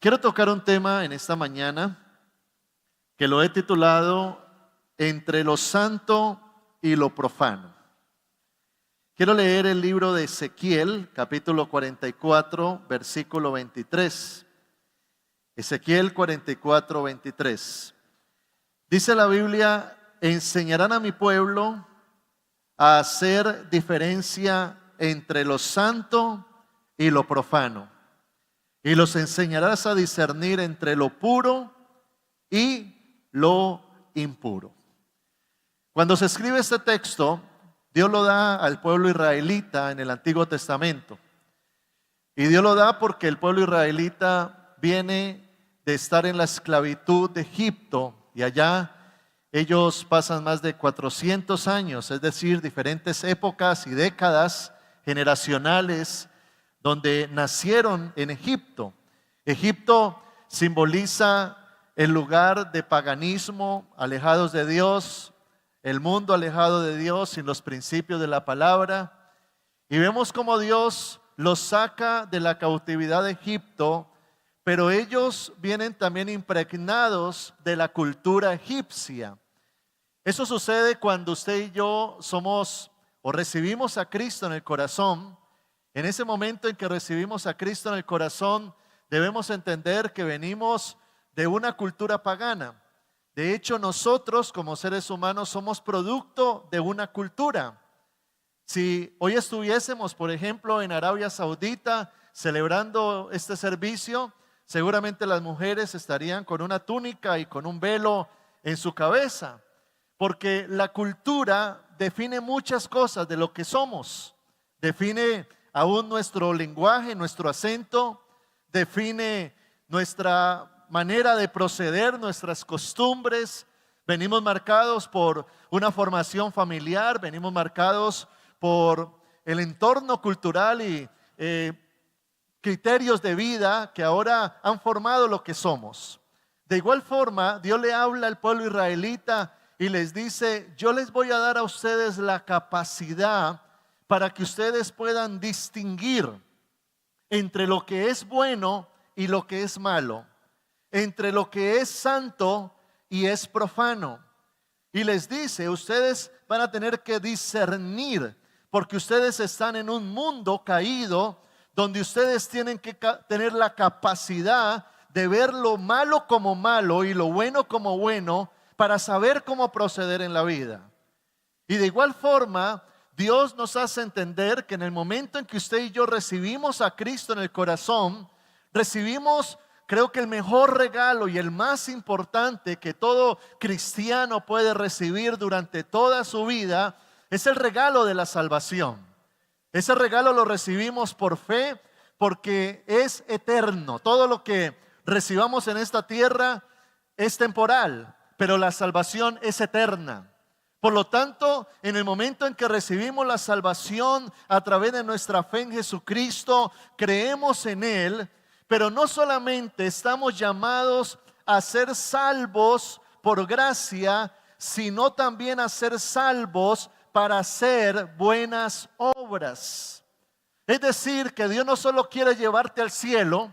Quiero tocar un tema en esta mañana que lo he titulado Entre lo santo y lo profano. Quiero leer el libro de Ezequiel, capítulo 44, versículo 23. Ezequiel 44, 23. Dice la Biblia: enseñarán a mi pueblo a hacer diferencia entre lo santo y lo profano, y los enseñarás a discernir entre lo puro y lo impuro. Cuando se escribe este texto, Dios lo da al pueblo israelita en el Antiguo Testamento. Y Dios lo da porque el pueblo israelita viene de estar en la esclavitud de Egipto, y allá ellos pasan más de 400 años, es decir, diferentes épocas y décadas generacionales donde nacieron en Egipto. Egipto simboliza el lugar de paganismo, alejados de Dios, el mundo alejado de Dios, sin los principios de la palabra. Y vemos cómo Dios los saca de la cautividad de Egipto, pero ellos vienen también impregnados de la cultura egipcia. Eso sucede cuando usted y yo somos o recibimos a Cristo en el corazón. En ese momento en que recibimos a Cristo en el corazón, debemos entender que venimos de una cultura pagana. De hecho, nosotros como seres humanos somos producto de una cultura. Si hoy estuviésemos, por ejemplo, en Arabia Saudita celebrando este servicio, seguramente las mujeres estarían con una túnica y con un velo en su cabeza, porque la cultura define muchas cosas de lo que somos. Define aún nuestro lenguaje, nuestro acento, define nuestra manera de proceder, nuestras costumbres. Venimos marcados por una formación familiar, venimos marcados por el entorno cultural y criterios de vida que ahora han formado lo que somos. De igual forma, Dios le habla al pueblo israelita y les dice: yo les voy a dar a ustedes la capacidad para que ustedes puedan distinguir entre lo que es bueno y lo que es malo, entre lo que es santo y es profano. Y les dice: ustedes van a tener que discernir, porque ustedes están en un mundo caído donde ustedes tienen que tener la capacidad de ver lo malo como malo y lo bueno como bueno, para saber cómo proceder en la vida. Y de igual forma, Dios nos hace entender que en el momento en que usted y yo recibimos a Cristo en el corazón, recibimos, creo que el mejor regalo y el más importante que todo cristiano puede recibir durante toda su vida, es el regalo de la salvación. Ese regalo lo recibimos por fe, porque es eterno. Todo lo que recibamos en esta tierra es temporal, pero la salvación es eterna. Por lo tanto, en el momento en que recibimos la salvación a través de nuestra fe en Jesucristo, creemos en Él, pero no solamente estamos llamados a ser salvos por gracia, sino también a ser salvos para hacer buenas obras. Es decir, que Dios no solo quiere llevarte al cielo,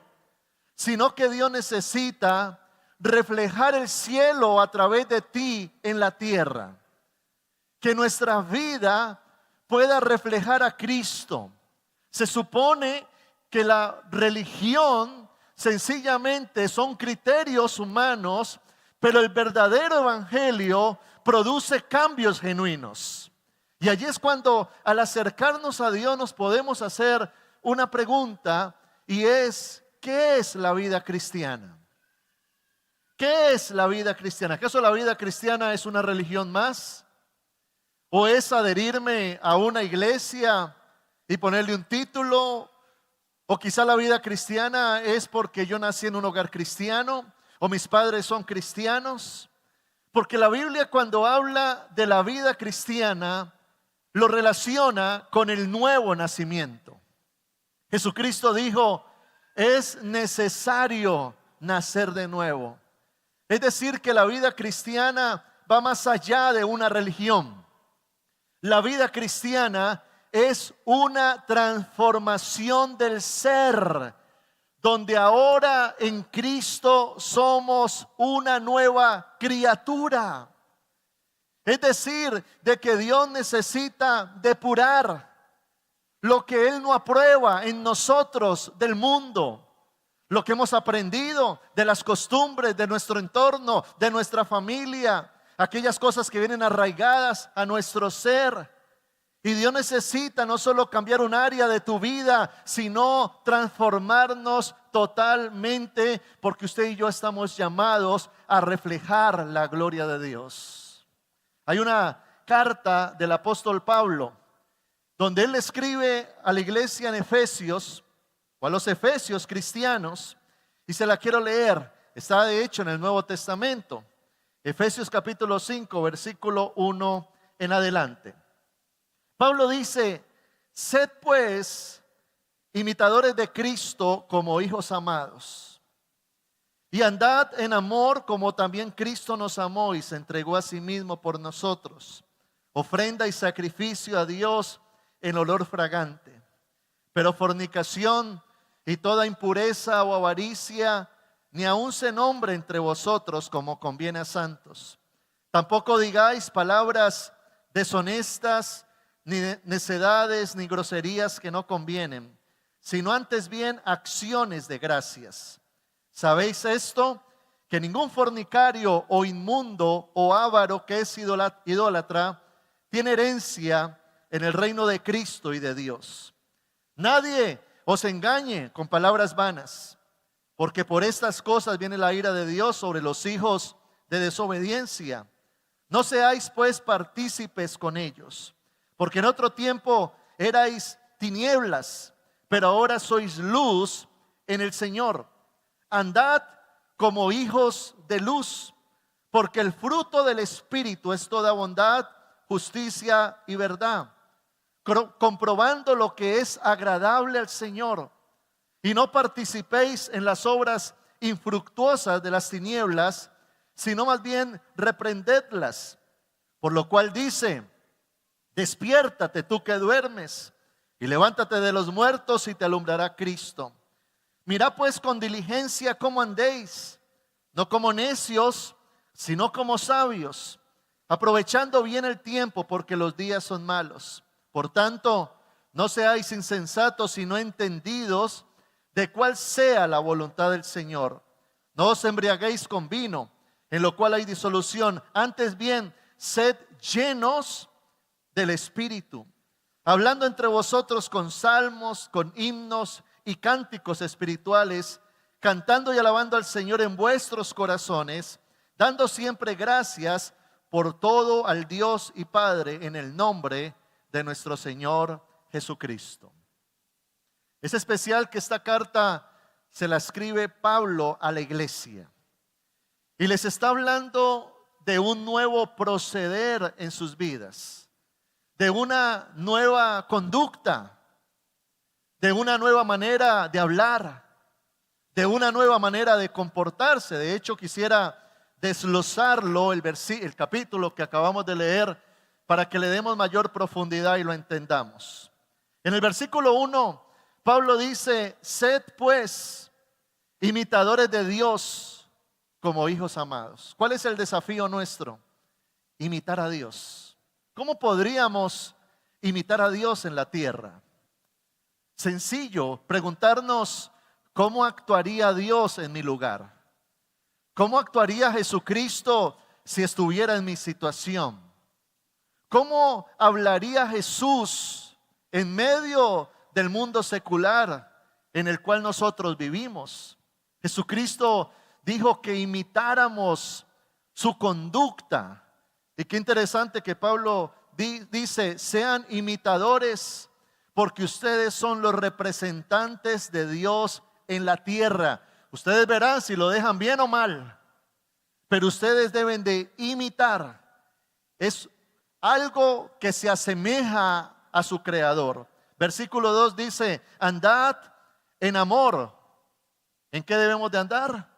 sino que Dios necesita reflejar el cielo a través de ti en la tierra. Que nuestra vida pueda reflejar a Cristo. Se supone que la religión sencillamente son criterios humanos, pero el verdadero evangelio produce cambios genuinos. Y allí es cuando, al acercarnos a Dios, nos podemos hacer una pregunta, y es: ¿qué es la vida cristiana? ¿Qué es la vida cristiana? ¿Acaso la vida cristiana es una religión más? ¿O es adherirme a una iglesia y ponerle un título? ¿O quizá la vida cristiana es porque yo nací en un hogar cristiano o mis padres son cristianos? Porque la Biblia, cuando habla de la vida cristiana, lo relaciona con el nuevo nacimiento. Jesucristo dijo: es necesario nacer de nuevo. Es decir, que la vida cristiana va más allá de una religión. La vida cristiana es una transformación del ser, donde ahora en Cristo somos una nueva criatura. Es decir, de que Dios necesita depurar lo que Él no aprueba en nosotros del mundo. Lo que hemos aprendido de las costumbres de nuestro entorno, de nuestra familia, aquellas cosas que vienen arraigadas a nuestro ser. Y Dios necesita no solo cambiar un área de tu vida, sino transformarnos totalmente, porque usted y yo estamos llamados a reflejar la gloria de Dios. Hay una carta del apóstol Pablo, donde él escribe a la iglesia en Efesios, o a los efesios cristianos, y se la quiero leer. Está de hecho en el Nuevo Testamento, Efesios capítulo 5, versículo 1 en adelante. Pablo dice: sed pues imitadores de Cristo como hijos amados, y andad en amor como también Cristo nos amó y se entregó a sí mismo por nosotros, ofrenda y sacrificio a Dios en olor fragante. Pero fornicación y toda impureza o avaricia ni aun se nombre entre vosotros, como conviene a santos. Tampoco digáis palabras deshonestas, ni necedades, ni groserías que no convienen, sino antes bien acciones de gracias. ¿Sabéis esto? Que ningún fornicario o inmundo o avaro que es idólatra tiene herencia en el reino de Cristo y de Dios. Nadie os engañe con palabras vanas, porque por estas cosas viene la ira de Dios sobre los hijos de desobediencia. No seáis pues partícipes con ellos, porque en otro tiempo erais tinieblas, pero ahora sois luz en el Señor. Andad como hijos de luz, porque el fruto del Espíritu es toda bondad, justicia y verdad, comprobando lo que es agradable al Señor. Y no participéis en las obras infructuosas de las tinieblas, sino más bien reprendedlas. Por lo cual dice: despiértate tú que duermes, y levántate de los muertos y te alumbrará Cristo. Mirad pues con diligencia cómo andéis, no como necios, sino como sabios, aprovechando bien el tiempo, porque los días son malos. Por tanto, no seáis insensatos, sino entendidos de cuál sea la voluntad del Señor. No os embriaguéis con vino, en lo cual hay disolución. Antes bien, sed llenos del Espíritu, hablando entre vosotros con salmos, con himnos y cánticos espirituales, cantando y alabando al Señor en vuestros corazones, dando siempre gracias por todo al Dios y Padre en el nombre de nuestro Señor Jesucristo. Es especial que esta carta se la escribe Pablo a la iglesia y les está hablando de un nuevo proceder en sus vidas, de una nueva conducta, de una nueva manera de hablar, de una nueva manera de comportarse. De hecho, quisiera desglosarlo, el capítulo que acabamos de leer, para que le demos mayor profundidad y lo entendamos. En el versículo 1, Pablo dice: sed pues imitadores de Dios como hijos amados. ¿Cuál es el desafío nuestro? Imitar a Dios. ¿Cómo podríamos imitar a Dios en la tierra? Sencillo, preguntarnos: ¿cómo actuaría Dios en mi lugar? ¿Cómo actuaría Jesucristo si estuviera en mi situación? ¿Cómo hablaría Jesús en medio del mundo secular en el cual nosotros vivimos? Jesucristo dijo que imitáramos su conducta. Y qué interesante que Pablo dice: sean imitadores, porque ustedes son los representantes de Dios en la tierra. Ustedes verán si lo dejan bien o mal, pero ustedes deben de imitar. Es algo que se asemeja a su creador. Versículo 2 dice: andad en amor. ¿En qué debemos de andar?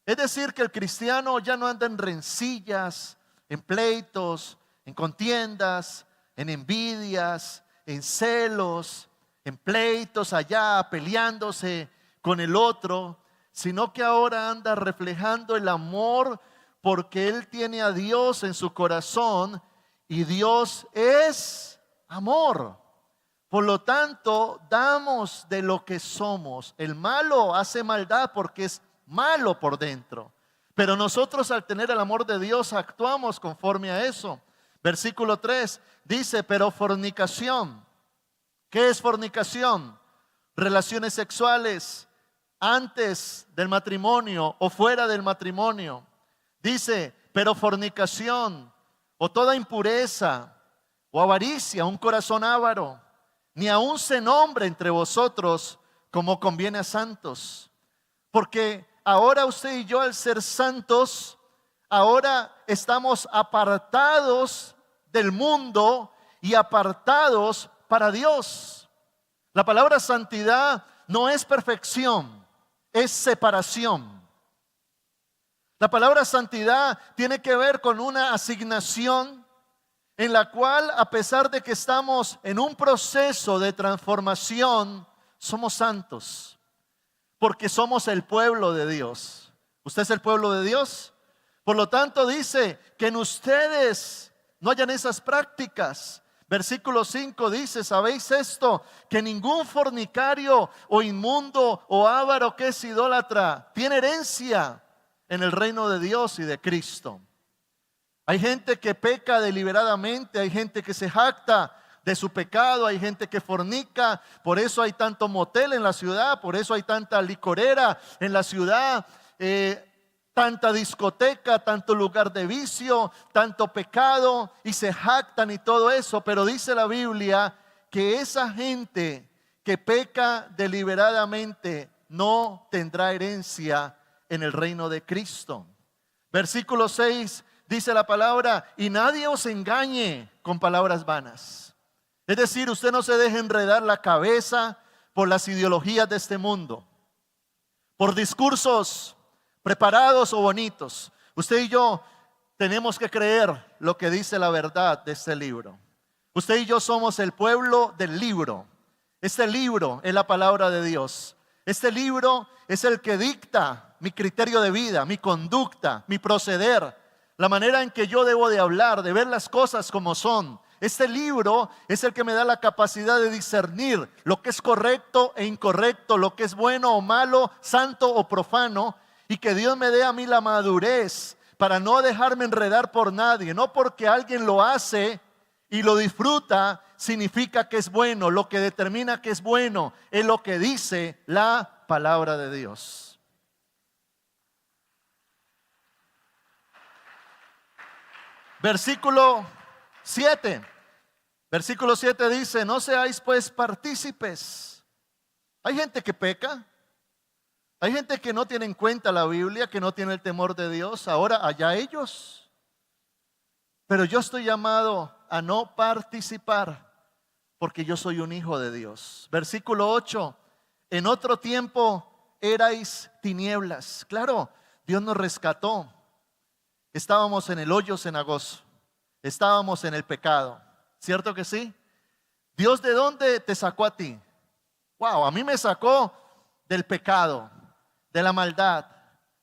Es decir, que el cristiano ya no anda en rencillas, en pleitos, en contiendas, en envidias, en celos, en pleitos allá, peleándose con el otro, sino que ahora anda reflejando el amor porque él tiene a Dios en su corazón y Dios es amor. Por lo tanto, damos de lo que somos. El malo hace maldad porque es malo por dentro. Pero nosotros al tener el amor de Dios actuamos conforme a eso. Versículo 3 dice, pero fornicación. ¿Qué es fornicación? Relaciones sexuales antes del matrimonio o fuera del matrimonio. Dice, pero fornicación o toda impureza o avaricia, un corazón avaro, ni aun se nombre entre vosotros como conviene a santos. Porque ahora usted y yo al ser santos, ahora estamos apartados del mundo y apartados para Dios. La palabra santidad no es perfección, es separación. La palabra santidad tiene que ver con una asignación en la cual, a pesar de que estamos en un proceso de transformación, somos santos, porque somos el pueblo de Dios. ¿Usted es el pueblo de Dios? Por lo tanto dice que en ustedes no hayan esas prácticas. Versículo 5 dice, ¿sabéis esto? Que ningún fornicario o inmundo o avaro que es idólatra tiene herencia en el reino de Dios y de Cristo. Hay gente que peca deliberadamente, hay gente que se jacta de su pecado, hay gente que fornica, por eso hay tanto motel en la ciudad, por eso hay tanta licorera en la ciudad, tanta discoteca, tanto lugar de vicio, tanto pecado, y se jactan y todo eso. Pero dice la Biblia que esa gente que peca deliberadamente no tendrá herencia en el reino de Cristo. Versículo 6 dice la palabra, y nadie os engañe con palabras vanas. Es decir, usted no se deje enredar la cabeza por las ideologías de este mundo, por discursos preparados o bonitos. Usted y yo tenemos que creer lo que dice la verdad de este libro. Usted y yo somos el pueblo del libro. Este libro es la palabra de Dios. Este libro es el que dicta mi criterio de vida, mi conducta, mi proceder, la manera en que yo debo de hablar, de ver las cosas como son. Este libro es el que me da la capacidad de discernir lo que es correcto e incorrecto, lo que es bueno o malo, santo o profano, y que Dios me dé a mí la madurez para no dejarme enredar por nadie. No porque alguien lo hace y lo disfruta significa que es bueno. Lo que determina que es bueno es lo que dice la palabra de Dios. Versículo 7. Versículo 7 dice, no seáis pues partícipes. Hay gente que peca. Hay gente que no tiene en cuenta la Biblia, que no tiene el temor de Dios. Ahora allá ellos. Pero yo estoy llamado a no participar porque yo soy un hijo de Dios. Versículo 8. En otro tiempo erais tinieblas. Claro, Dios nos rescató. Estábamos en el hoyo cenagoso. Estábamos en el pecado. ¿Cierto que sí? ¿Dios de dónde te sacó a ti? Wow, a mí me sacó del pecado, de la maldad,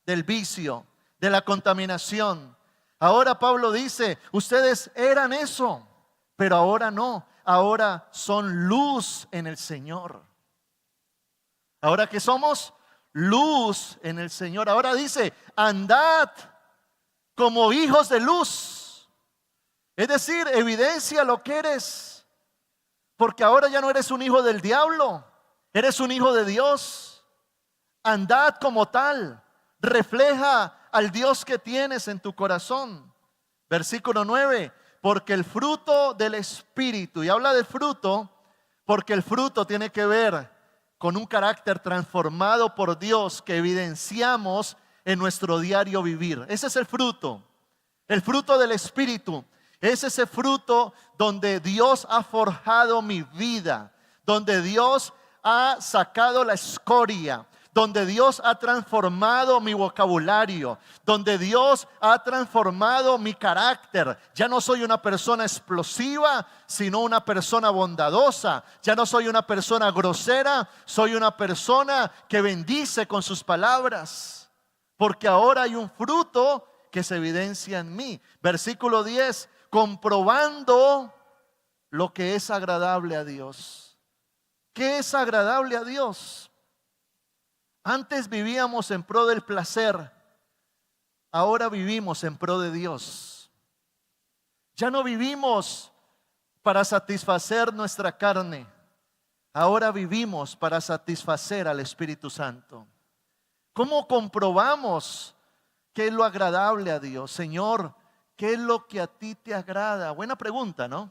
del vicio, de la contaminación. Ahora Pablo dice, ustedes eran eso, pero ahora no. Ahora son luz en el Señor. ¿Ahora qué somos? Luz en el Señor. Ahora dice, andad como hijos de luz. Es decir, evidencia lo que eres. Porque ahora ya no eres un hijo del diablo, eres un hijo de Dios. Andad como tal. Refleja al Dios que tienes en tu corazón. Versículo 9. Porque el fruto del Espíritu, y habla del fruto, porque el fruto tiene que ver con un carácter transformado por Dios que evidenciamos en nuestro diario vivir. Ese es el fruto del Espíritu. Es ese fruto donde Dios ha forjado mi vida, donde Dios ha sacado la escoria, donde Dios ha transformado mi vocabulario, donde Dios ha transformado mi carácter. Ya no soy una persona explosiva, sino una persona bondadosa. Ya no soy una persona grosera, soy una persona que bendice con sus palabras. Porque ahora hay un fruto que se evidencia en mí. Versículo 10, comprobando lo que es agradable a Dios. ¿Qué es agradable a Dios? Antes vivíamos en pro del placer, ahora vivimos en pro de Dios. Ya no vivimos para satisfacer nuestra carne, ahora vivimos para satisfacer al Espíritu Santo. ¿Cómo comprobamos qué es lo agradable a Dios? Señor, ¿qué es lo que a ti te agrada? Buena pregunta, ¿no?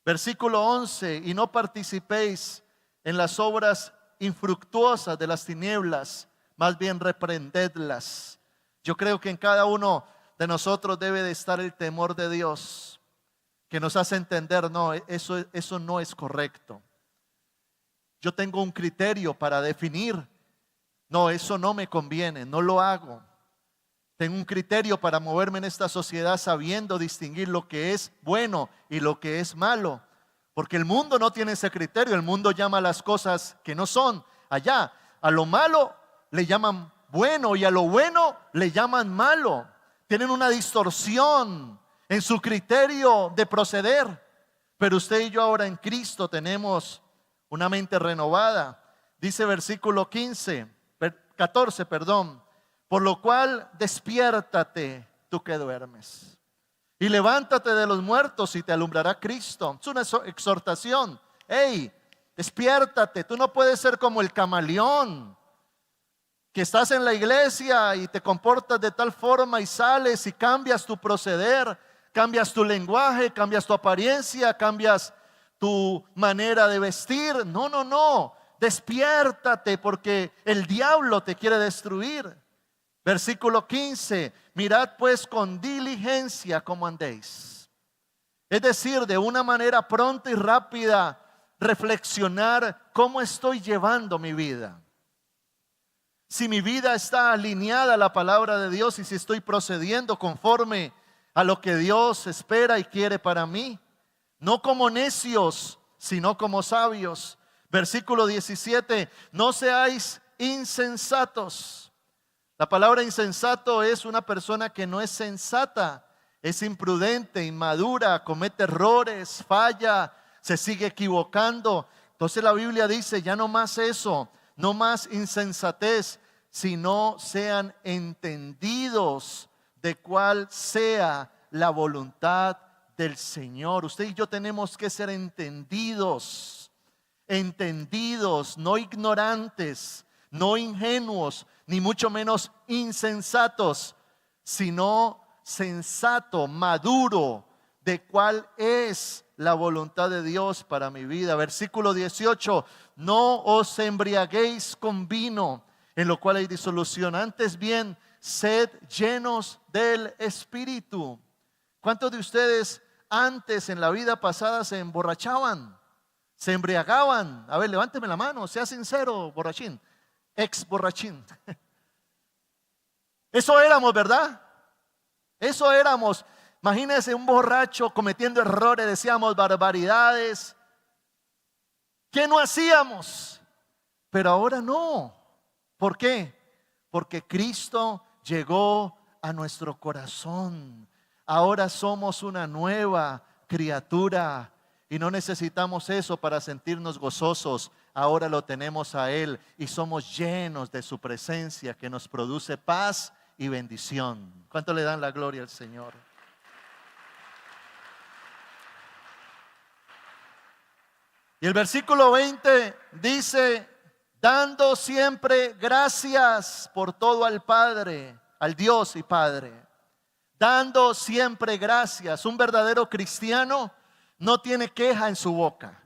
Versículo 11, y no participéis en las obras infructuosas de las tinieblas, más bien reprendedlas. Yo creo que en cada uno de nosotros debe de estar el temor de Dios, que nos hace entender, no, eso no es correcto. Yo tengo un criterio para definir, no, eso no me conviene, no lo hago. Tengo un criterio para moverme en esta sociedad sabiendo distinguir lo que es bueno y lo que es malo. Porque el mundo no tiene ese criterio, el mundo llama a las cosas que no son. Allá, a lo malo le llaman bueno y a lo bueno le llaman malo. Tienen una distorsión en su criterio de proceder. Pero usted y yo ahora en Cristo tenemos una mente renovada. Dice versículo 14, por lo cual despiértate tú que duermes. Y levántate de los muertos y te alumbrará Cristo. Es una exhortación. Hey, despiértate. Tú no puedes ser como el camaleón, que estás en la iglesia y te comportas de tal forma y sales y cambias tu proceder, cambias tu lenguaje, cambias tu apariencia, cambias tu manera de vestir. No, no, no. Despiértate porque el diablo te quiere destruir. Versículo 15, mirad pues con diligencia cómo andéis. Es decir, de una manera pronta y rápida, reflexionar cómo estoy llevando mi vida. Si mi vida está alineada a la palabra de Dios y si estoy procediendo conforme a lo que Dios espera y quiere para mí. No como necios, sino como sabios. Versículo 17, no seáis insensatos. La palabra insensato es una persona que no es sensata, es imprudente, inmadura, comete errores, falla, se sigue equivocando. Entonces la Biblia dice, ya no más eso, no más insensatez, sino sean entendidos de cuál sea la voluntad del Señor. Usted y yo tenemos que ser entendidos, no ignorantes, no ingenuos, ni mucho menos insensatos, sino sensato, maduro, de cuál es la voluntad de Dios para mi vida. Versículo 18, no os embriaguéis con vino, en lo cual hay disolución, antes bien, sed llenos del Espíritu. ¿Cuántos de ustedes antes en la vida pasada se emborrachaban? ¿Se embriagaban? A ver, levánteme la mano, sea sincero, borrachín. Ex borrachín. Eso éramos, ¿verdad? Eso éramos. Imagínense un borracho cometiendo errores, decíamos barbaridades. ¿Qué no hacíamos? Pero ahora no. ¿Por qué? Porque Cristo llegó a nuestro corazón. Ahora somos una nueva criatura y no necesitamos eso para sentirnos gozosos. Ahora lo tenemos a Él y somos llenos de su presencia que nos produce paz y bendición. ¿Cuánto le dan la gloria al Señor? Y el versículo 20 dice, dando siempre gracias por todo al Padre, al Dios y Padre. Dando siempre gracias. Un verdadero cristiano no tiene queja en su boca.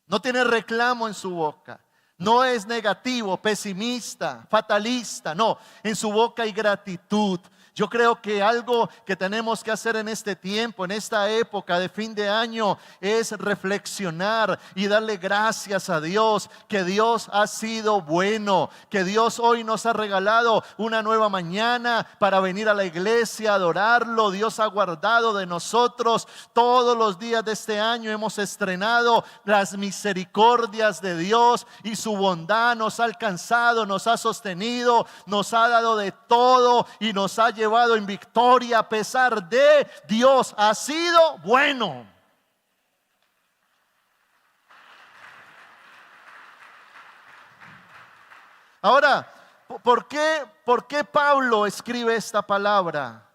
No tiene reclamo en su boca. No es negativo, pesimista, fatalista, no. En su boca hay gratitud. Yo creo que algo que tenemos que hacer en este tiempo, en esta época de fin de año, es reflexionar y darle gracias a Dios, que Dios ha sido bueno, que Dios hoy nos ha regalado una nueva mañana para venir a la iglesia a adorarlo. Dios ha guardado de nosotros todos los días de este año. Hemos estrenado las misericordias de Dios y su bondad nos ha alcanzado, nos ha sostenido, nos ha dado de todo y nos ha llevado en victoria a pesar de Dios. Ha sido bueno. Ahora, ¿por qué Pablo escribe esta palabra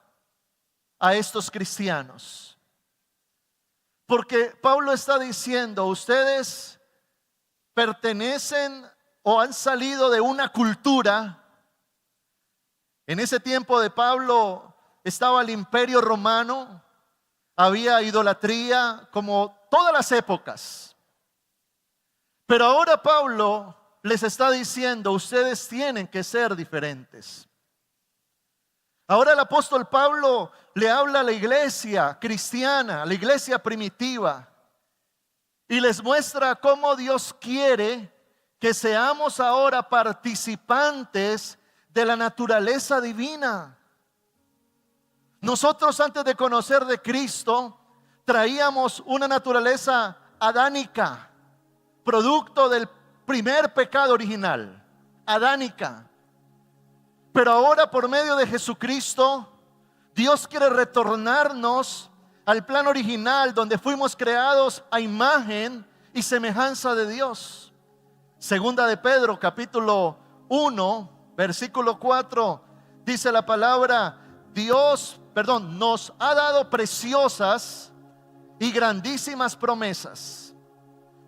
a estos cristianos? Porque Pablo está diciendo, ustedes pertenecen o han salido de una cultura. En ese tiempo de Pablo estaba el Imperio Romano, había idolatría como todas las épocas. Pero ahora Pablo les está diciendo, ustedes tienen que ser diferentes. Ahora el apóstol Pablo le habla a la iglesia cristiana, a la iglesia primitiva, y les muestra cómo Dios quiere que seamos ahora participantes de la naturaleza divina. Nosotros, antes de conocer de Cristo, traíamos una naturaleza adánica, producto del primer pecado original, adánica. Pero ahora, por medio de Jesucristo, Dios quiere retornarnos al plan original, donde fuimos creados a imagen y semejanza de Dios. Segunda de Pedro, capítulo 1, versículo 4, dice la palabra: nos ha dado preciosas y grandísimas promesas,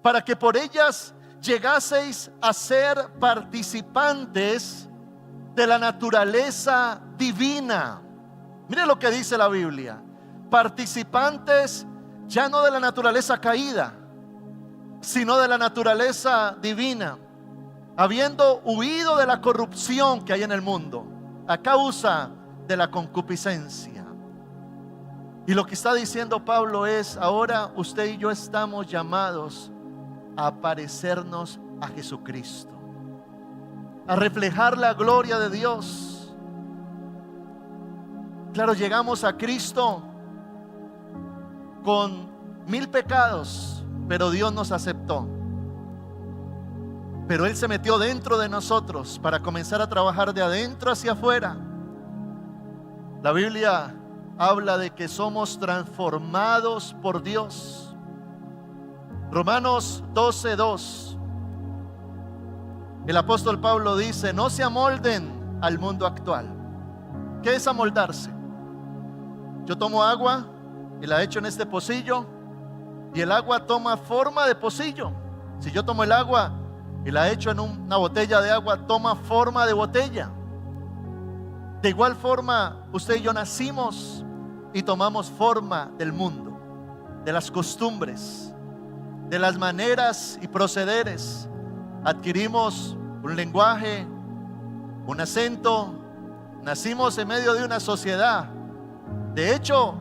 para que por ellas llegaseis a ser participantes de la naturaleza divina. Mire lo que dice la Biblia: participantes ya no de la naturaleza caída, sino de la naturaleza divina, habiendo huido de la corrupción que hay en el mundo a causa de la concupiscencia. Y lo que está diciendo Pablo es: ahora usted y yo estamos llamados a parecernos a Jesucristo, a reflejar la gloria de Dios. Claro, llegamos a Cristo con 1000 pecados, pero Dios nos aceptó. Pero Él se metió dentro de nosotros para comenzar a trabajar de adentro hacia afuera. La Biblia habla de que somos transformados por Dios. Romanos 12:2. El apóstol Pablo dice: no se amolden al mundo actual. ¿Qué es amoldarse? Yo tomo agua y la echo en este pocillo, y el agua toma forma de pocillo. Si yo tomo el agua y la echo en una botella de agua, toma forma de botella. De igual forma, usted y yo nacimos y tomamos forma del mundo, de las costumbres, de las maneras y procederes. Adquirimos un lenguaje, un acento, nacimos en medio de una sociedad. De hecho,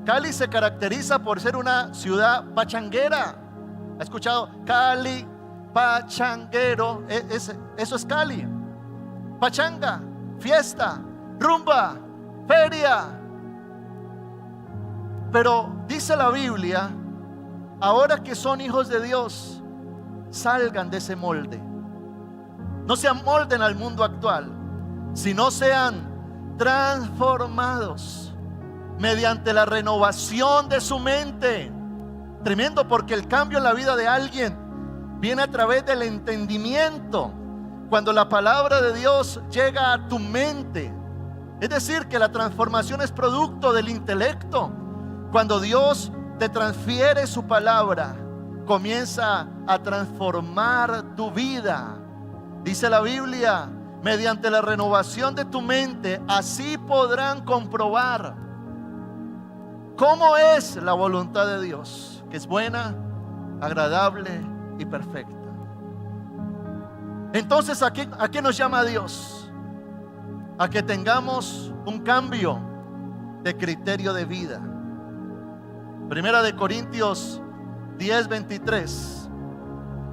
Cali se caracteriza por ser una ciudad pachanguera. ¿Ha escuchado? Cali, pachanguero. Eso es Cali. Pachanga, fiesta, rumba, feria. Pero dice la Biblia: ahora que son hijos de Dios, salgan de ese molde. No se amolden al mundo actual, sino sean transformados mediante la renovación de su mente. Tremendo, porque el cambio en la vida de alguien viene a través del entendimiento. Cuando la palabra de Dios llega a tu mente, es decir, que la transformación es producto del intelecto. Cuando Dios te transfiere su palabra, comienza a transformar tu vida. Dice la Biblia: mediante la renovación de tu mente, así podrán comprobar cómo es la voluntad de Dios, que es buena, agradable y perfecta. Entonces, ¿a qué nos llama Dios? A que tengamos un cambio de criterio de vida. Primera de Corintios 10:23,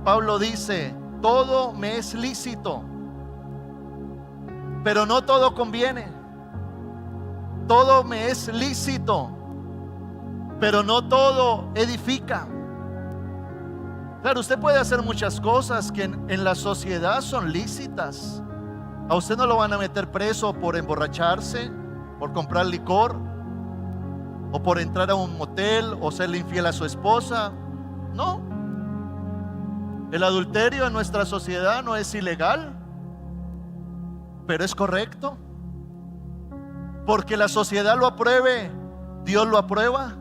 Pablo dice: todo me es lícito, pero no todo conviene. Todo me es lícito, pero no todo edifica. Claro, usted puede hacer muchas cosas que en la sociedad son lícitas. A usted no lo van a meter preso por emborracharse, por comprar licor, o por entrar a un motel, o serle infiel a su esposa. No. El adulterio en nuestra sociedad no es ilegal, pero es correcto. Porque la sociedad lo apruebe, Dios lo aprueba.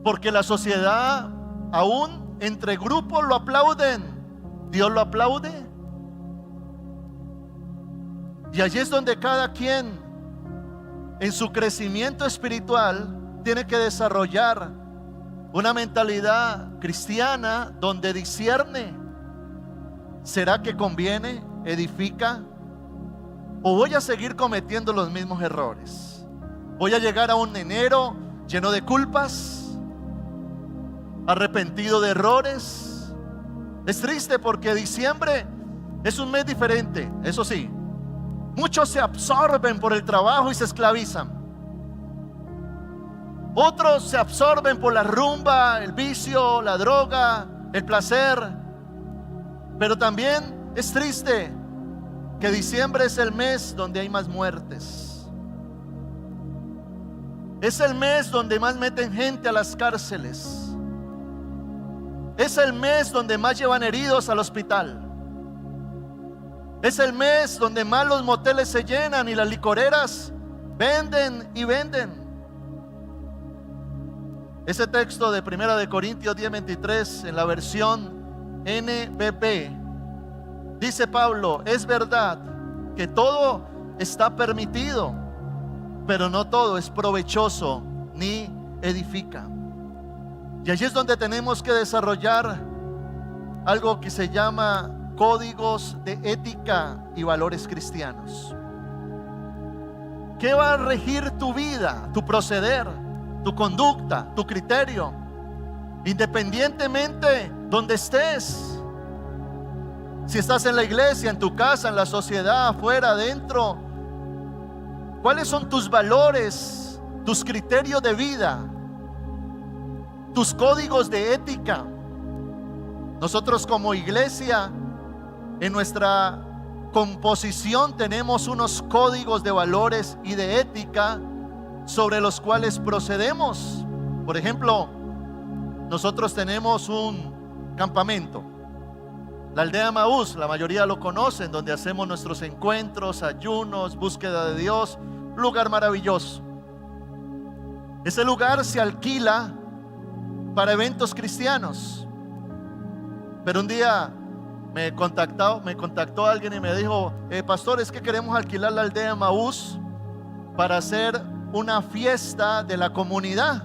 Porque la sociedad, aún entre grupos, lo aplauden, Dios lo aplaude. Y allí es donde cada quien, en su crecimiento espiritual, tiene que desarrollar una mentalidad cristiana donde discierne: ¿será que conviene, edifica? ¿O voy a seguir cometiendo los mismos errores? ¿Voy a llegar a un enero lleno de culpas, arrepentido de errores? Es triste porque diciembre es un mes diferente. Eso sí, muchos se absorben por el trabajo y se esclavizan. Otros se absorben por la rumba, el vicio, la droga, el placer. Pero también es triste que diciembre es el mes donde hay más muertes. Es el mes donde más meten gente a las cárceles. Es el mes donde más llevan heridos al hospital. Es el mes donde más los moteles se llenan y las licoreras venden y venden. Ese texto de 1 de Corintios 10:23 en la versión NBP dice Pablo: es verdad que todo está permitido, pero no todo es provechoso ni edifica. Y allí es donde tenemos que desarrollar algo que se llama códigos de ética y valores cristianos. ¿Qué va a regir tu vida, tu proceder, tu conducta, tu criterio, independientemente donde estés? Si estás en la iglesia, en tu casa, en la sociedad, afuera, adentro, ¿cuáles son tus valores, tus criterios de vida, tus códigos de ética? Nosotros como iglesia, en nuestra composición tenemos unos códigos de valores y de ética sobre los cuales procedemos. Por ejemplo, nosotros tenemos un campamento, la aldea Maús, la mayoría lo conocen, donde hacemos nuestros encuentros, ayunos, búsqueda de Dios, un lugar maravilloso. Ese lugar se alquila para eventos cristianos. Pero un día me contactó alguien y me dijo: pastor, es que queremos alquilar la aldea Maús para hacer una fiesta de la comunidad.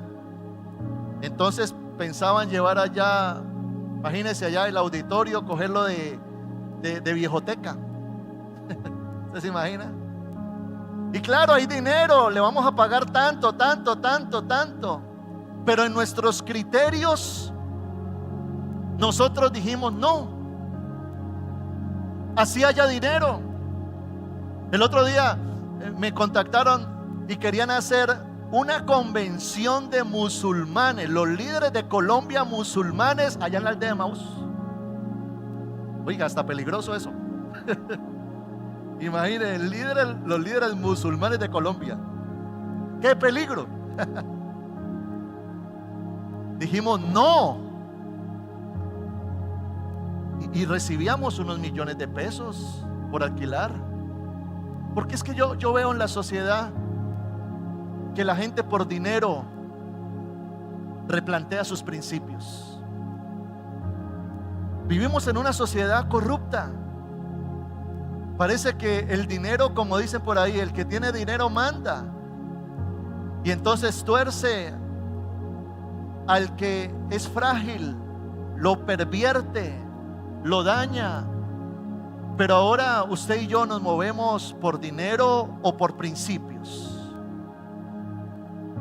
Entonces pensaban llevar allá, imagínense, allá el auditorio, cogerlo de viejoteca. ¿Usted se imagina? Y claro, hay dinero, le vamos a pagar tanto. Pero en nuestros criterios nosotros dijimos no. Así haya dinero. El otro día me contactaron y querían hacer una convención de musulmanes, los líderes de Colombia musulmanes, allá en la aldea de Maús. Oiga, hasta peligroso eso. Imaginen, los líderes musulmanes de Colombia. ¡Qué peligro! Dijimos no. Y recibíamos unos millones de pesos por alquilar. Porque es que yo veo en la sociedad que la gente por dinero replantea sus principios. Vivimos en una sociedad corrupta. Parece que el dinero, como dicen por ahí, el que tiene dinero manda. Y entonces tuerce al que es frágil, lo pervierte, lo daña, Pero ahora usted y yo nos movemos por dinero o por principios.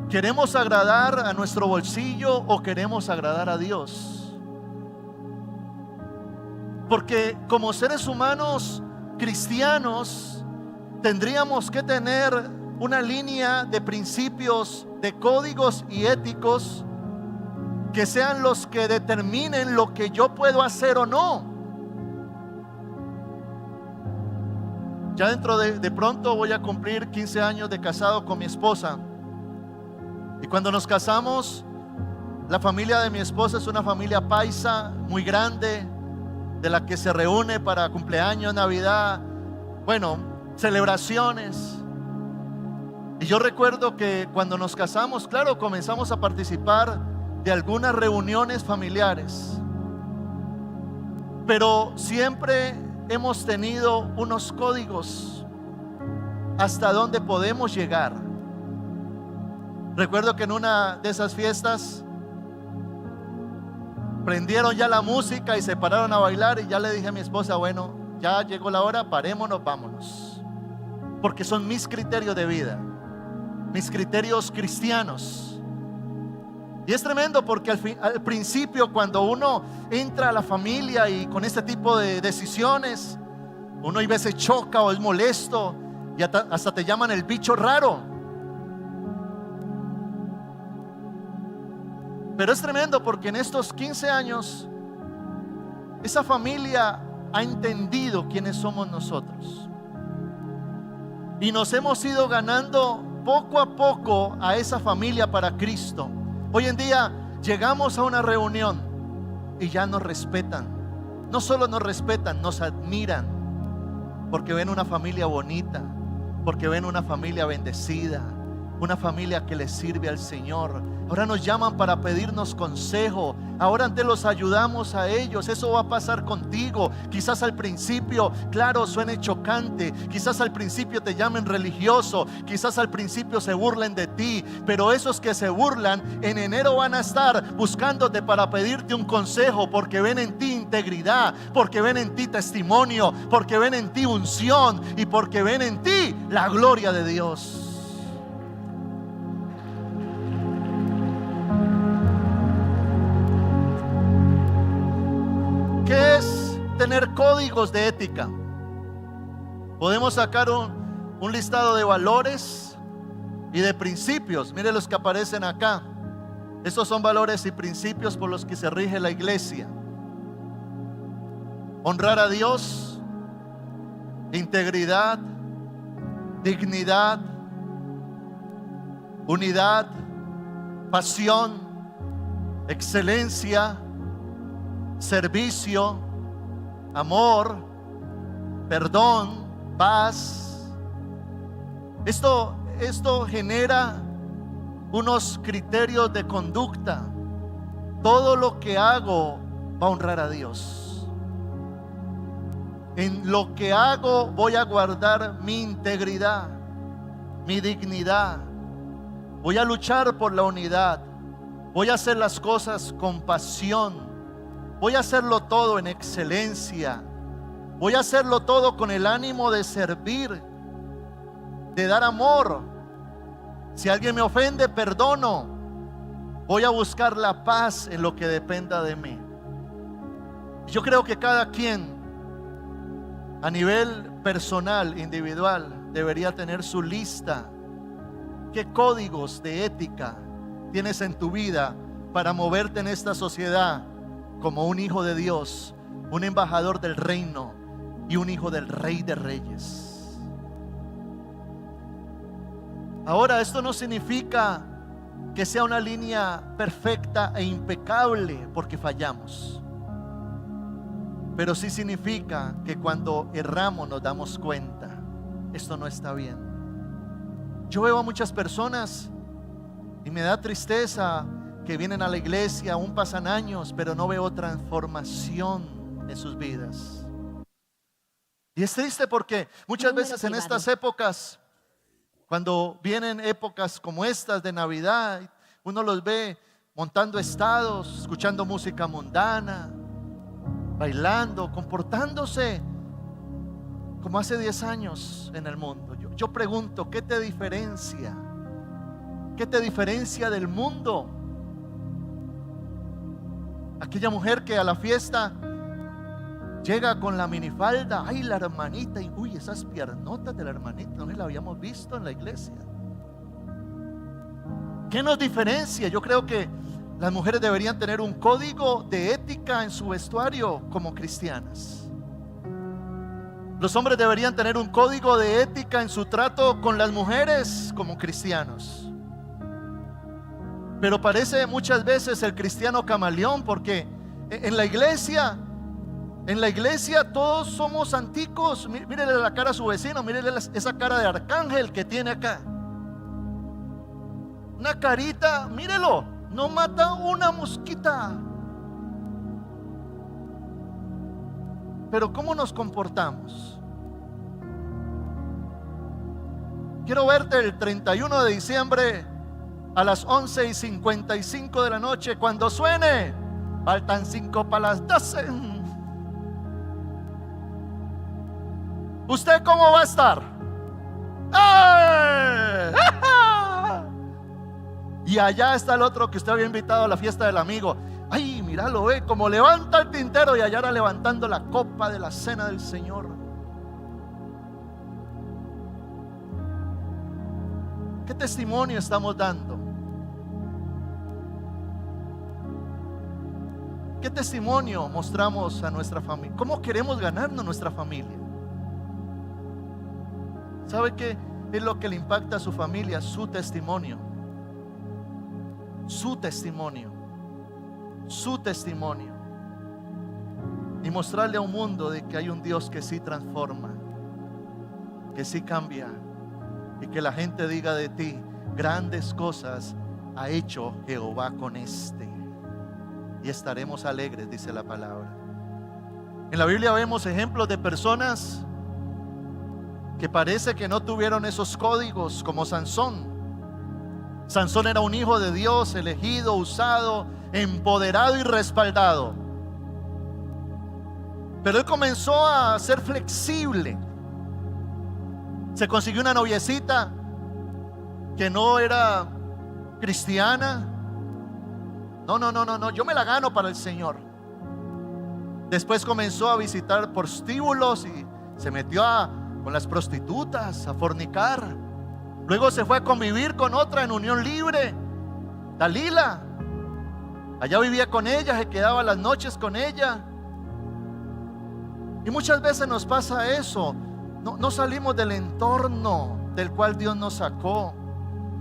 ¿Queremos agradar a nuestro bolsillo o queremos agradar a Dios? Porque como seres humanos cristianos tendríamos que tener una línea de principios, de códigos y éticos que sean los que determinen lo que yo puedo hacer o no. Ya dentro de pronto voy a cumplir 15 años de casado con mi esposa. Y cuando nos casamos, la familia de mi esposa es una familia paisa muy grande, de la que se reúne para cumpleaños, Navidad, bueno, celebraciones. Y yo recuerdo que cuando nos casamos, claro, comenzamos a participar de algunas reuniones familiares, pero siempre hemos tenido unos códigos hasta donde podemos llegar. Recuerdo que en una de esas fiestas prendieron ya la música y se pararon a bailar, y ya le dije a mi esposa, bueno, ya llegó la hora, parémonos, vámonos, porque son mis criterios de vida, mis criterios cristianos. Y es tremendo porque al principio, cuando uno entra a la familia y con este tipo de decisiones, uno a veces choca o es molesto y hasta te llaman el bicho raro. Pero es tremendo porque en estos 15 años esa familia ha entendido quiénes somos nosotros y nos hemos ido ganando poco a poco a esa familia para Cristo. Hoy en día llegamos a una reunión y ya nos respetan. No solo nos respetan, nos admiran, porque ven una familia bonita, porque ven una familia bendecida, una familia que les sirve al Señor. Ahora nos llaman para pedirnos consejo. Ahora antes los ayudamos a ellos. Eso va a pasar contigo. Quizás al principio, claro, suene chocante. Quizás al principio te llamen religioso. Quizás al principio se burlen de ti. Pero esos que se burlan en enero van a estar buscándote para pedirte un consejo, porque ven en ti integridad, porque ven en ti testimonio, porque ven en ti unción y porque ven en ti la gloria de Dios. ¿Qué es tener códigos de ética? Podemos sacar un listado de valores y de principios. Mire los que aparecen acá. Estos son valores y principios por los que se rige la iglesia: honrar a Dios, integridad, dignidad, unidad, pasión, excelencia, servicio, amor, perdón, paz. Esto genera unos criterios de conducta. Todo lo que hago va a honrar a Dios. En lo que hago voy a guardar mi integridad, mi dignidad. Voy a luchar por la unidad. Voy a hacer las cosas con pasión. Voy a hacerlo todo en excelencia. Voy a hacerlo todo con el ánimo de servir, de dar amor. Si alguien me ofende, perdono. Voy a buscar la paz en lo que dependa de mí. Yo creo que cada quien, a nivel personal, individual, debería tener su lista. ¿Qué códigos de ética tienes en tu vida para moverte en esta sociedad como un hijo de Dios, un embajador del reino y un hijo del Rey de Reyes? Ahora, esto no significa que sea una línea perfecta e impecable, porque fallamos. Pero sí significa que cuando erramos nos damos cuenta: esto no está bien. Yo veo a muchas personas y me da tristeza que vienen a la iglesia, aún pasan años, pero no veo transformación en sus vidas. Y es triste porque muchas veces en estas épocas, cuando vienen épocas como estas de Navidad, uno los ve montando estados, escuchando música mundana, bailando, comportándose como hace 10 años en el mundo. Yo pregunto, ¿qué te diferencia? ¿Qué te diferencia del mundo? Aquella mujer que a la fiesta llega con la minifalda, ay, la hermanita, y uy, esas piernotas de la hermanita, no la habíamos visto en la iglesia. ¿Qué nos diferencia? Yo creo que las mujeres deberían tener un código de ética en su vestuario como cristianas. Los hombres deberían tener un código de ética en su trato con las mujeres como cristianos. Pero parece muchas veces el cristiano camaleón, porque en la iglesia todos somos anticos. Mírele la cara a su vecino, mírele esa cara de arcángel que tiene acá. Una carita, mírelo, no mata una mosquita. Pero ¿cómo nos comportamos? Quiero verte el 31 de diciembre a las 11:55 de la noche. Cuando suene, faltan 5 para las 12. ¿Usted cómo va a estar? ¡Ay! Y allá está el otro que usted había invitado a la fiesta del amigo. Ay, míralo, como levanta el tintero, y allá era levantando la copa de la cena del Señor. ¿Qué testimonio estamos dando? ¿Qué testimonio mostramos a nuestra familia? ¿Cómo queremos ganarnos nuestra familia? ¿Sabe qué es lo que le impacta a su familia? Su testimonio. Su testimonio. Su testimonio. Y mostrarle a un mundo de que hay un Dios que sí transforma, que sí cambia, y que la gente diga de ti: grandes cosas ha hecho Jehová con este. Y estaremos alegres, dice la palabra. En la Biblia vemos ejemplos de personas que parece que no tuvieron esos códigos, como Sansón. Sansón era un hijo de Dios, elegido, usado, empoderado y respaldado. Pero él comenzó a ser flexible. Se consiguió una noviecita que no era cristiana. No, yo me la gano para el Señor. Después comenzó a visitar prostíbulos y se metió con las prostitutas, a fornicar. Luego se fue a convivir con otra en unión libre, Dalila. Allá vivía con ella, se quedaba las noches con ella. Y muchas veces nos pasa eso. No salimos del entorno del cual Dios nos sacó.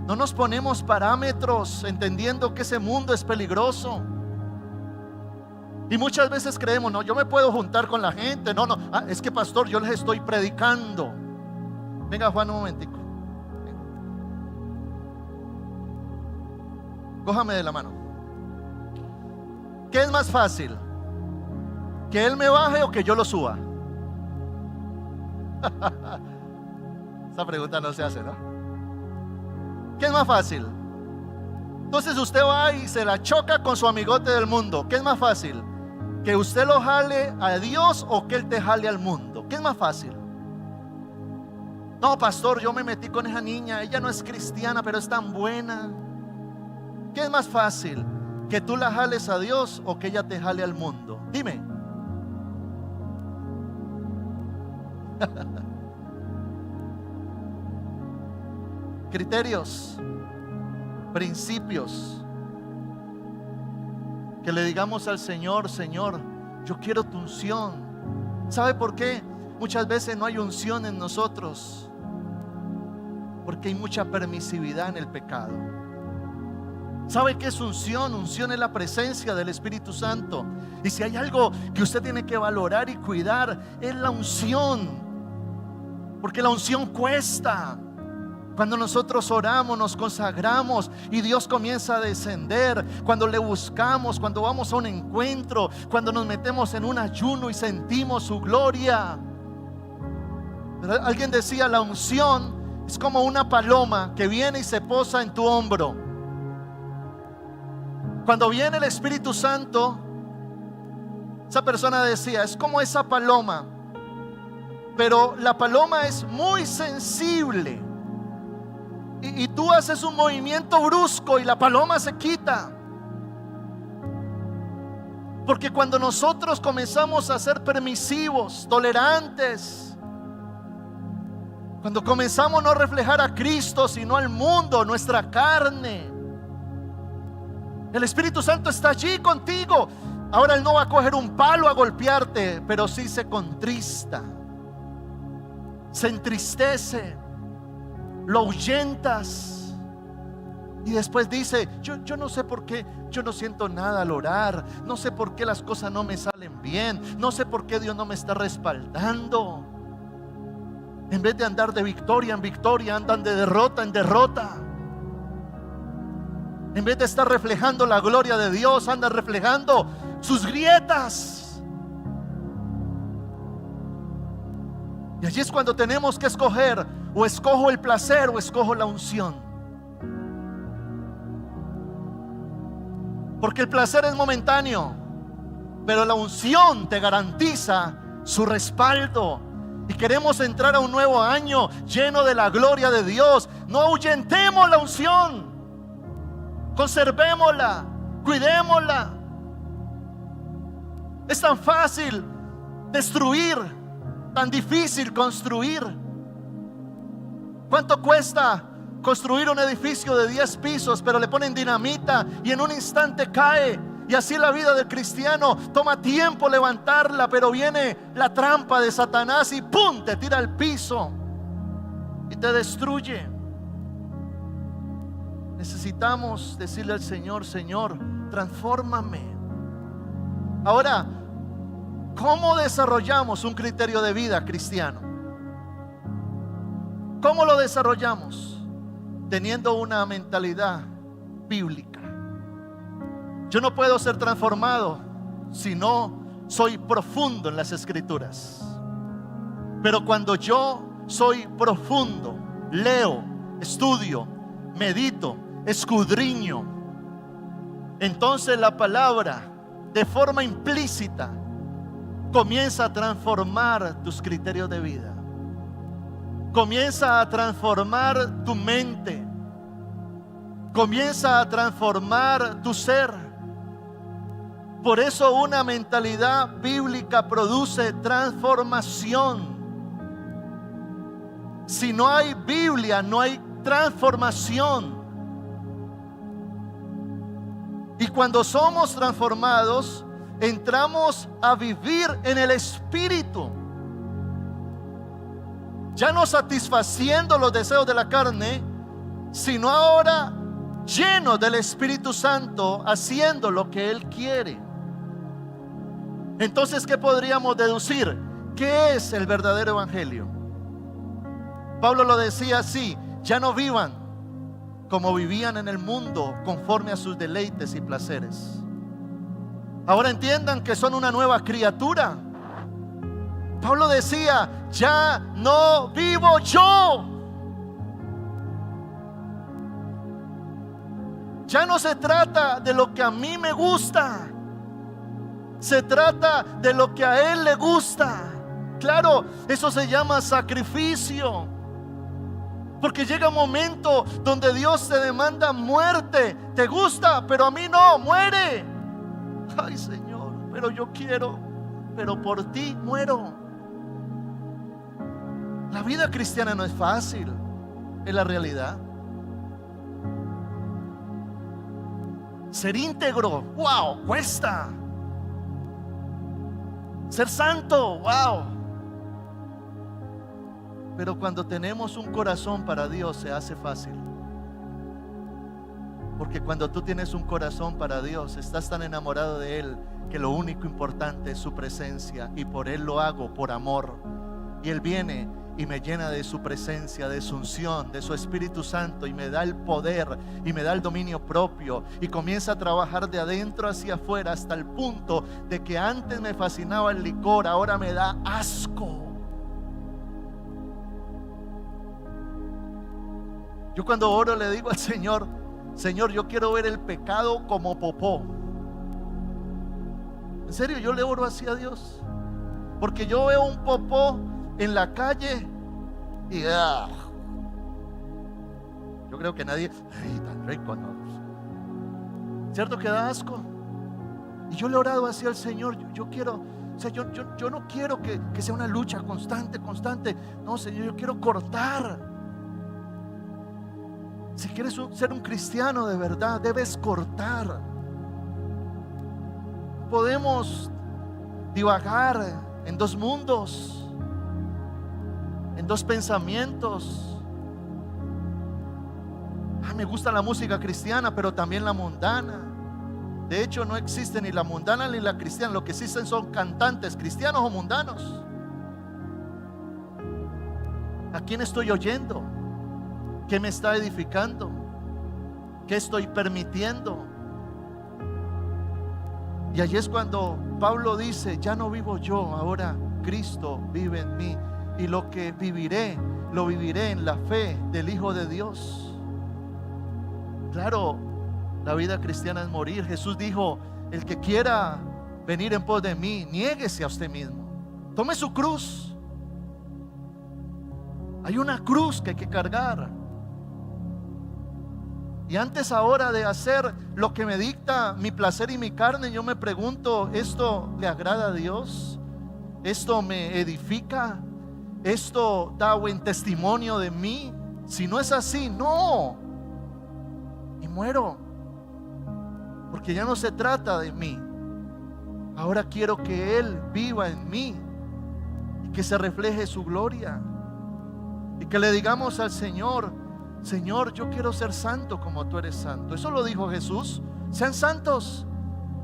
No nos ponemos parámetros entendiendo que ese mundo es peligroso. Y muchas veces creemos: no, yo me puedo juntar con la gente. No, es que pastor, yo les estoy predicando. Venga, Juan, un momentico. Cójame de la mano. ¿Qué es más fácil? ¿Que él me baje o que yo lo suba? Esa pregunta no se hace, ¿no? ¿Qué es más fácil? Entonces usted va y se la choca con su amigote del mundo. ¿Qué es más fácil? ¿Que usted lo jale a Dios o que él te jale al mundo? ¿Qué es más fácil? No, pastor, yo me metí con esa niña, ella no es cristiana, pero es tan buena. ¿Qué es más fácil? ¿Que tú la jales a Dios o que ella te jale al mundo? Dime. Criterios, principios. Que le digamos al Señor: Señor, yo quiero tu unción. ¿Sabe por qué? Muchas veces no hay unción en nosotros, porque hay mucha permisividad en el pecado. ¿Sabe qué es unción? Unción es la presencia del Espíritu Santo. Y si hay algo que usted tiene que valorar y cuidar, es la unción, porque la unción cuesta. Cuando nosotros oramos, nos consagramos y Dios comienza a descender. Cuando le buscamos, cuando vamos a un encuentro, cuando nos metemos en un ayuno y sentimos su gloria. Pero alguien decía: la unción es como una paloma que viene y se posa en tu hombro. Cuando viene el Espíritu Santo, esa persona decía: es como esa paloma pero la paloma es muy sensible. Y tú haces un movimiento brusco y la paloma se quita. Porque cuando nosotros comenzamos a ser permisivos, tolerantes, cuando comenzamos a no reflejar a Cristo sino al mundo, nuestra carne, el Espíritu Santo está allí contigo. Ahora Él no va a coger un palo a golpearte, pero sí se contrista, se entristece, lo ahuyentas. Y después dice, yo no sé por qué, yo no siento nada al orar, no sé por qué las cosas no me salen bien, no sé por qué Dios no me está respaldando. En vez de andar de victoria en victoria, andan de derrota en derrota. En vez de estar reflejando la gloria de Dios, andan reflejando sus grietas. Y allí es cuando tenemos que escoger: o escojo el placer o escojo la unción. Porque el placer es momentáneo, pero la unción te garantiza su respaldo. Y queremos entrar a un nuevo año lleno de la gloria de Dios. No ahuyentemos la unción, conservémosla, cuidémosla. Es tan fácil destruir, tan difícil construir. ¿Cuánto cuesta construir un edificio de 10 pisos, pero le ponen dinamita y en un instante cae? Y así la vida del cristiano, toma tiempo levantarla, pero viene la trampa de Satanás y ¡pum!, te tira al piso y te destruye. Necesitamos decirle al Señor: Señor, transfórmame. Ahora, ¿cómo desarrollamos un criterio de vida cristiano? ¿Cómo lo desarrollamos? Teniendo una mentalidad bíblica. Yo no puedo ser transformado si no soy profundo en las Escrituras. Pero cuando yo soy profundo, leo, estudio, medito, escudriño, entonces la palabra de forma implícita comienza a transformar tus criterios de vida. Comienza a transformar tu mente. Comienza a transformar tu ser. Por eso una mentalidad bíblica produce transformación. Si no hay Biblia, no hay transformación. Y cuando somos transformados, entramos a vivir en el Espíritu. Ya no satisfaciendo los deseos de la carne, sino ahora lleno del Espíritu Santo, haciendo lo que Él quiere. Entonces, ¿qué podríamos deducir? ¿Qué es el verdadero evangelio? Pablo lo decía así: ya no vivan como vivían en el mundo, conforme a sus deleites y placeres. Ahora entiendan que son una nueva criatura. Pablo decía: ya no vivo yo. Ya no se trata de lo que a mí me gusta, se trata de lo que a Él le gusta. Claro, eso se llama sacrificio. Porque llega un momento donde Dios te demanda muerte. Te gusta, pero a mí no, muere. Ay, Señor, pero yo quiero, pero por ti muero. La vida cristiana no es fácil, es la realidad. Ser íntegro, wow, cuesta. Ser santo, wow. Pero cuando tenemos un corazón para Dios se hace fácil. Porque cuando tú tienes un corazón para Dios, estás tan enamorado de Él que lo único importante es su presencia. Y por Él lo hago, por amor. Y Él viene y me llena de su presencia, de su unción, de su Espíritu Santo, y me da el poder y me da el dominio propio, y comienza a trabajar de adentro hacia afuera, hasta el punto de que antes me fascinaba el licor, ahora me da asco. Yo cuando oro le digo al Señor: Señor, yo quiero ver el pecado como popó. En serio, yo le oro así a Dios, porque yo veo un popó en la calle y yo creo que nadie, ay, tan rico, ¿no? ¿Cierto que da asco? Y yo le he orado así al Señor. Yo quiero, o sea, yo no quiero que sea una lucha constante. No, Señor, yo quiero cortar. Si quieres ser un cristiano de verdad, debes cortar. Podemos divagar en dos mundos, en dos pensamientos. Me gusta la música cristiana, pero también la mundana. De hecho, no existe ni la mundana ni la cristiana. Lo que existen son cantantes cristianos o mundanos. ¿A quién estoy oyendo? ¿Qué me está edificando? ¿Qué estoy permitiendo? Y allí es cuando Pablo dice: ya no vivo yo, ahora Cristo vive en mí. Y lo que viviré, lo viviré en la fe del Hijo de Dios. Claro, la vida cristiana es morir. Jesús dijo: el que quiera venir en pos de mí, niéguese a usted mismo, tome su cruz. Hay una cruz que hay que cargar. Y antes ahora de hacer lo que me dicta mi placer y mi carne, yo me pregunto: ¿esto le agrada a Dios? ¿Esto me edifica? ¿Esto da buen testimonio de mí? Si no es así, no. Y muero, porque ya no se trata de mí. Ahora quiero que Él viva en mí y que se refleje su gloria, y que le digamos al Señor: Señor, yo quiero ser santo como tú eres santo. Eso lo dijo Jesús: sean santos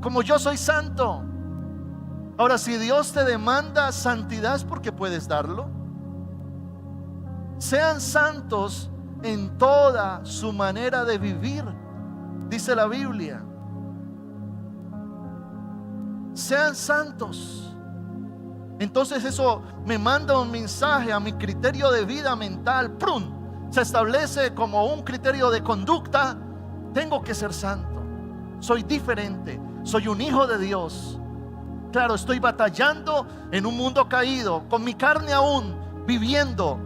como yo soy santo. Ahora, si Dios te demanda santidad, es porque puedes darlo. Sean santos en toda su manera de vivir, dice la Biblia. Sean santos. Entonces eso me manda un mensaje a mi criterio de vida mental. ¡Prun! Se establece como un criterio de conducta. Tengo que ser santo. Soy diferente. Soy un hijo de Dios. Claro, estoy batallando en un mundo caído, con mi carne aún viviendo.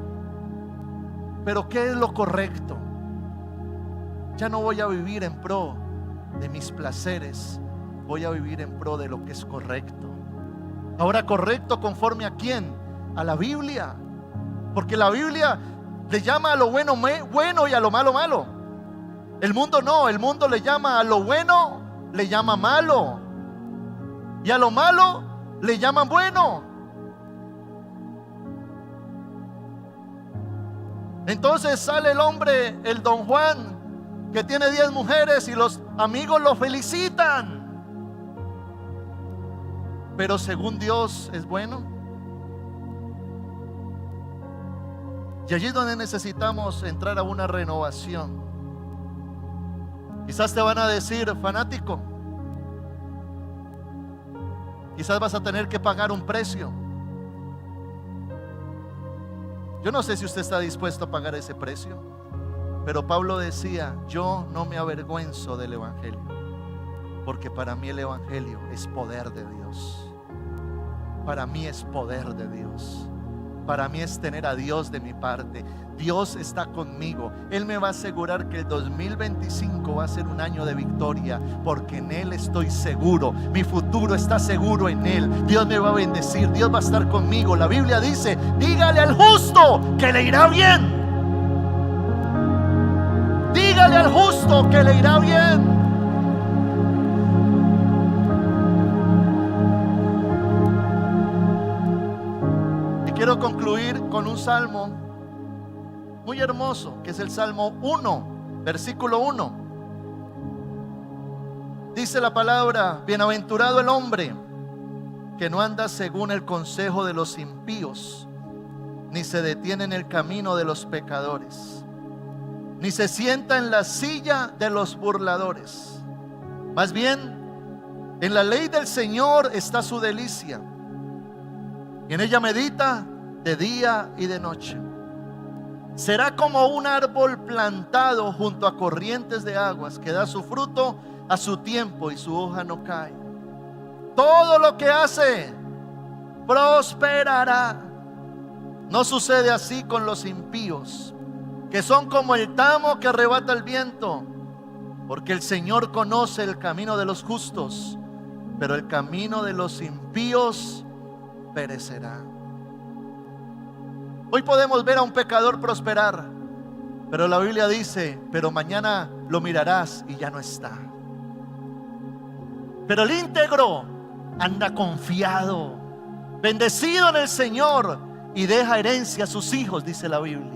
Pero ¿qué es lo correcto? Ya no voy a vivir en pro de mis placeres. Voy a vivir en pro de lo que es correcto. Ahora, ¿correcto conforme a quién? A la Biblia. Porque la Biblia le llama a lo bueno bueno y a lo malo malo. El mundo no, el mundo le llama a lo bueno, le llama malo, y a lo malo le llaman bueno. Entonces sale el hombre, el don Juan, que tiene 10 mujeres, y los amigos lo felicitan. Pero según Dios es bueno. Y allí es donde necesitamos entrar a una renovación. Quizás te van a decir: fanático, quizás vas a tener que pagar un precio. Yo no sé si usted está dispuesto a pagar ese precio, pero Pablo decía: yo no me avergüenzo del Evangelio, porque para mí el Evangelio es poder de Dios. Para mí es poder de Dios. Para mí es tener a Dios de mi parte. Dios está conmigo. Él me va a asegurar que el 2025 va a ser un año de victoria, porque en Él estoy seguro. Mi futuro está seguro en Él. Dios me va a bendecir. Dios va a estar conmigo. La Biblia dice: dígale al justo que le irá bien. Dígale al justo que le irá bien. Quiero concluir con un salmo muy hermoso, que es el Salmo 1, versículo 1. Dice la palabra: bienaventurado el hombre que no anda según el consejo de los impíos, ni se detiene en el camino de los pecadores, ni se sienta en la silla de los burladores. Más bien, en la ley del Señor está su delicia, y en ella medita de día y de noche. Será como un árbol plantado junto a corrientes de aguas, que da su fruto a su tiempo y su hoja no cae. Todo lo que hace prosperará. No sucede así con los impíos, que son como el tamo que arrebata el viento, porque el Señor conoce el camino de los justos, pero el camino de los impíos perecerá. Hoy podemos ver a un pecador prosperar, pero la Biblia dice, pero mañana lo mirarás y ya no está. Pero el íntegro anda confiado, bendecido en el Señor, y deja herencia a sus hijos, dice la Biblia.